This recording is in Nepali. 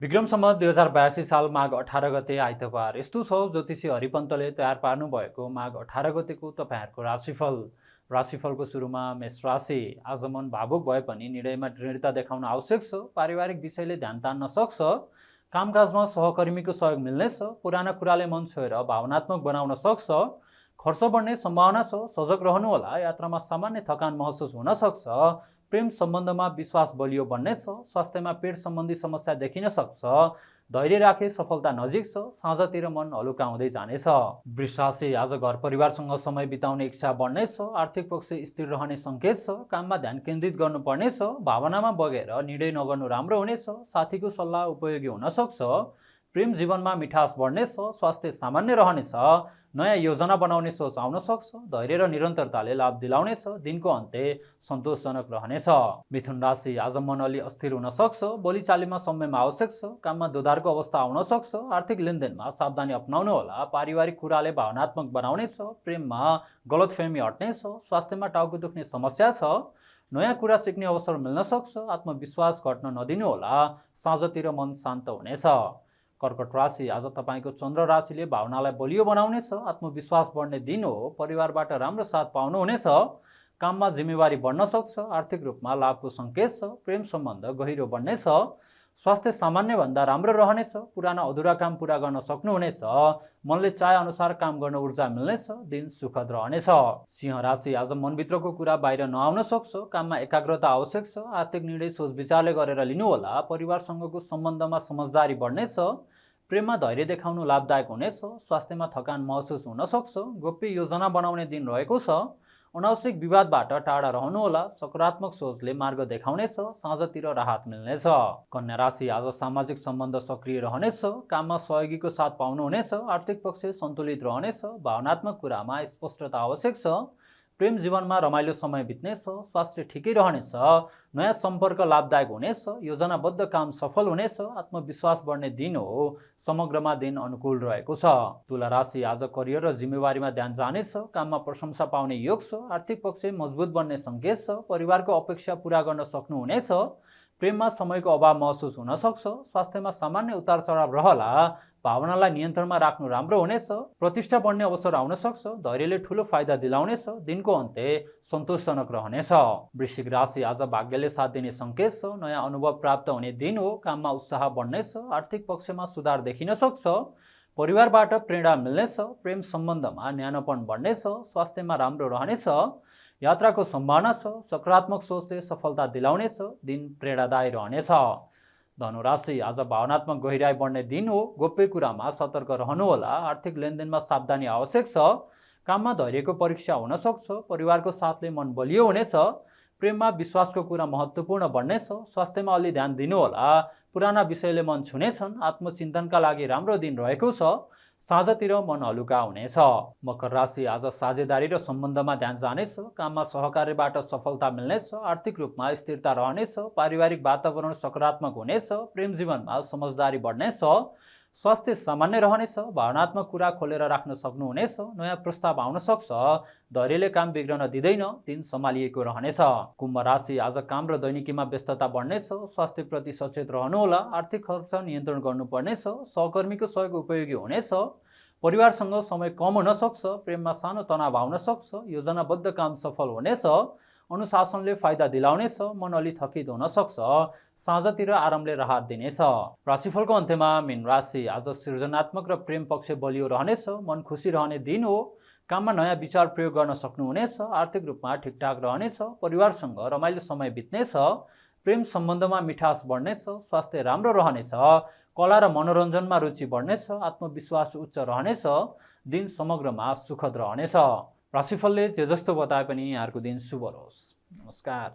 विक्रम सम्वत 2082 साल माघ 18 गते आइतबार यस्तो छ। ज्योतिषी हरिपन्तले तयार पार्नु भएको माघ 18 गतेको तपाईँहरूको राशिफलको सुरुमा मेष राशि। आज मन भावुक भए पनि निर्णयमा दृढता देखाउन आवश्यक छ। पारिवारिक विषयले ध्यान तान्न सक्छ। कामकाजमा सहकर्मीको सहयोग मिल्नेछ। पुराना कुराले मन छोएर भावनात्मक बनाउन सक्छ। खर्च बढ्ने सम्भावना छ, सजग रहनुहोला। यात्रामा सामान्य थकान महसुस हुन सक्छ। प्रेम सम्बन्धमा विश्वास बलियो बन्नेछ। स्वास्थ्यमा पेट सम्बन्धी समस्या देखिन सक्छ। धैर्य राखे सफलता नजिक छ। साँझतिर मन हलुका हुँदै जानेछ। वृष राशि। आज घर परिवारसँग समय बिताउने इच्छा बढ्नेछ। आर्थिक पक्ष स्थिर रहने सङ्केत छ। काममा ध्यान केन्द्रित गर्नुपर्नेछ। भावनामा बगेर निर्णय नगर्नु राम्रो हुनेछ। साथीको सल्लाह उपयोगी हुन सक्छ। प्रेम जीवनमा मिठास बढ्नेछ। स्वास्थ्य सामान्य रहनेछ। नयाँ योजना बनाउने सोच आउन सक्छ। धैर्य र निरन्तरताले लाभ दिलाउनेछ। दिनको अन्त्य सन्तोषजनक रहनेछ। मिथुन राशि। आज मन अलि अस्थिर हुन सक्छ। बोलीचालीमा संयम आवश्यक छ। काममा दोधारको अवस्था आउन सक्छ। आर्थिक लेनदेनमा सावधानी अपनाउनु होला। पारिवारिक कुराले भावनात्मक बनाउनेछ। प्रेममा गलतफहमी हट्नेछ। स्वास्थ्यमा टाउको दुख्ने समस्या छ। नयाँ कुरा सिक्ने अवसर मिल्न सक्छ। आत्मविश्वास घट्न नदिनुहोला। साँझतिर मन शान्त हुनेछ। कर्कट राशि। आज तपाईँको चन्द्र राशिले भावनालाई बलियो बनाउनेछ। आत्मविश्वास बढ्ने दिन हो। परिवारबाट राम्रो साथ पाउनुहुनेछ। काममा जिम्मेवारी बढ्न सक्छ। आर्थिक रूपमा लाभको सङ्केत छ। प्रेम सम्बन्ध गहिरो बन्नेछ। स्वास्थ्य सामान्यभन्दा राम्रो रहनेछ। पुराना अधुरा काम पुरा गर्न सक्नुहुनेछ। मनले चाहे अनुसार काम गर्न ऊर्जा मिल्नेछ। दिन सुखद रहनेछ। सिंह राशि। आज मनभित्रको कुरा बाहिर नआउन सक्छ। काममा एकाग्रता आवश्यक छ। आर्थिक निर्णय सोच विचारले गरेर लिनुहोला। परिवारसँगको सम्बन्धमा समझदारी बढ्नेछ। प्रेममा धैर्य देखाउनु लाभदायक हुनेछ। स्वास्थ्यमा थकान महसुस हुन सक्छ। गोप्य योजना बनाउने दिन रहेको छ। अनावश्यक विवादबाट टाढा रहनुहोला। सकारात्मक सोचले मार्ग देखाउनेछ। साँझतिर राहत मिल्नेछ। कन्या राशि। आज सामाजिक सम्बन्ध सक्रिय रहनेछ। काममा सहयोगीको साथ पाउनुहुनेछ। आर्थिक पक्ष सन्तुलित रहनेछ। भावनात्मक कुरामा स्पष्टता आवश्यक छ। प्रेम जीवनमा रमाइलो समय बित्नेछ। स्वास्थ्य ठिकै रहनेछ। नयाँ सम्पर्क लाभदायक हुनेछ। योजनाबद्ध काम सफल हुनेछ। आत्मविश्वास बढ्ने दिन हो। समग्रमा दिन अनुकूल रहेको छ। तुला राशि। आज करियर र जिम्मेवारीमा ध्यान जानेछ। काममा प्रशंसा पाउने योग छ। आर्थिक पक्ष मजबुत बन्ने सङ्केत छ। परिवारको अपेक्षा पूरा गर्न सक्नुहुनेछ। प्रेममा समयको अभाव महसुस हुन सक्छ। स्वास्थ्यमा सामान्य उतार चढाव रहला। भावनालाई नियन्त्रणमा राख्नु राम्रो हुनेछ। प्रतिष्ठा बढ्ने अवसर आउन सक्छ। धैर्यले ठूलो फाइदा दिलाउनेछ। दिनको अन्त्य सन्तोषजनक रहनेछ। वृश्चिक राशि। आज भाग्यले साथ दिने सङ्केत छ। नयाँ अनुभव प्राप्त हुने दिन हो। काममा उत्साह बढ्नेछ। आर्थिक पक्षमा सुधार देखिन सक्छ। परिवारबाट प्रेरणा मिल्नेछ। प्रेम सम्बन्धमा न्यानोपन बढ्नेछ। स्वास्थ्यमा राम्रो रहनेछ। यात्राको सम्भावना छ। सकारात्मक सोचले सफलता दिलाउनेछ। दिन प्रेरणादायी रहनेछ। धनुराशि। आज भावनात्मक गहिराई बढ्ने दिन हो। गोप्य कुरामा सतर्क रहनुहोला। आर्थिक लेनदेनमा सावधानी आवश्यक छ। काममा धैर्यको परीक्षा हुन सक्छ। परिवारको साथले मन बलियो हुनेछ। प्रेममा विश्वासको कुरा महत्त्वपूर्ण बन्नेछ। स्वास्थ्यमा अलि ध्यान दिनुहोला। पुराना विषयले मन छुनेछन्। आत्मचिन्तनका लागि राम्रो दिन रहेको छ। साँझतिर मन हलुका हुनेछ। मकर राशि। आज साझेदारी र सम्बन्धमा ध्यान जानेछ। काममा सहकार्यबाट सफलता मिल्नेछ। आर्थिक रूपमा स्थिरता रहनेछ। पारिवारिक वातावरण सकारात्मक हुनेछ। प्रेम जीवनमा समझदारी बढ्नेछ। स्वास्थ्य सामान्य रहनेछ। भावनात्मक कुरा खोलेर राख्न सक्नुहुनेछ। नयाँ प्रस्ताव आउन सक्छ। धैर्यले काम बिग्रन दिँदैन। दिन सम्हालिएको रहनेछ। कुम्भ राशि। आज काम र दैनिकीमा व्यस्तता बढ्नेछ। स्वास्थ्यप्रति सचेत रहनुहोला। आर्थिक खर्च नियन्त्रण गर्नुपर्नेछ। सहकर्मीको सहयोग उपयोगी हुनेछ। परिवारसँग समय कम हुन सक्छ। प्रेममा सानो तनाव आउन सक्छ। योजनाबद्ध काम सफल हुनेछ। अनुशासनले फाइदा दिलाउनेछ। मन अलि थकित हुन सक्छ। साँझतिर आरामले राहत दिनेछ। राशिफलको अन्त्यमा मीन राशि। आज सृजनात्मक र प्रेम पक्ष बलियो रहनेछ। मन खुसी रहने दिन हो। काममा नयाँ विचार प्रयोग गर्न सक्नुहुनेछ। आर्थिक रूपमा ठिकठाक रहनेछ। परिवारसँग रमाइलो समय बित्नेछ। प्रेम सम्बन्धमा मिठास बढ्नेछ। स्वास्थ्य राम्रो रहनेछ। कला र मनोरञ्जनमा रुचि बढ्नेछ। आत्मविश्वास उच्च रहनेछ। दिन समग्रमा सुखद रहनेछ। राशिफलले जे जस्तो बताए पनि यहाँहरूको दिन शुभ रहोस्। नमस्कार।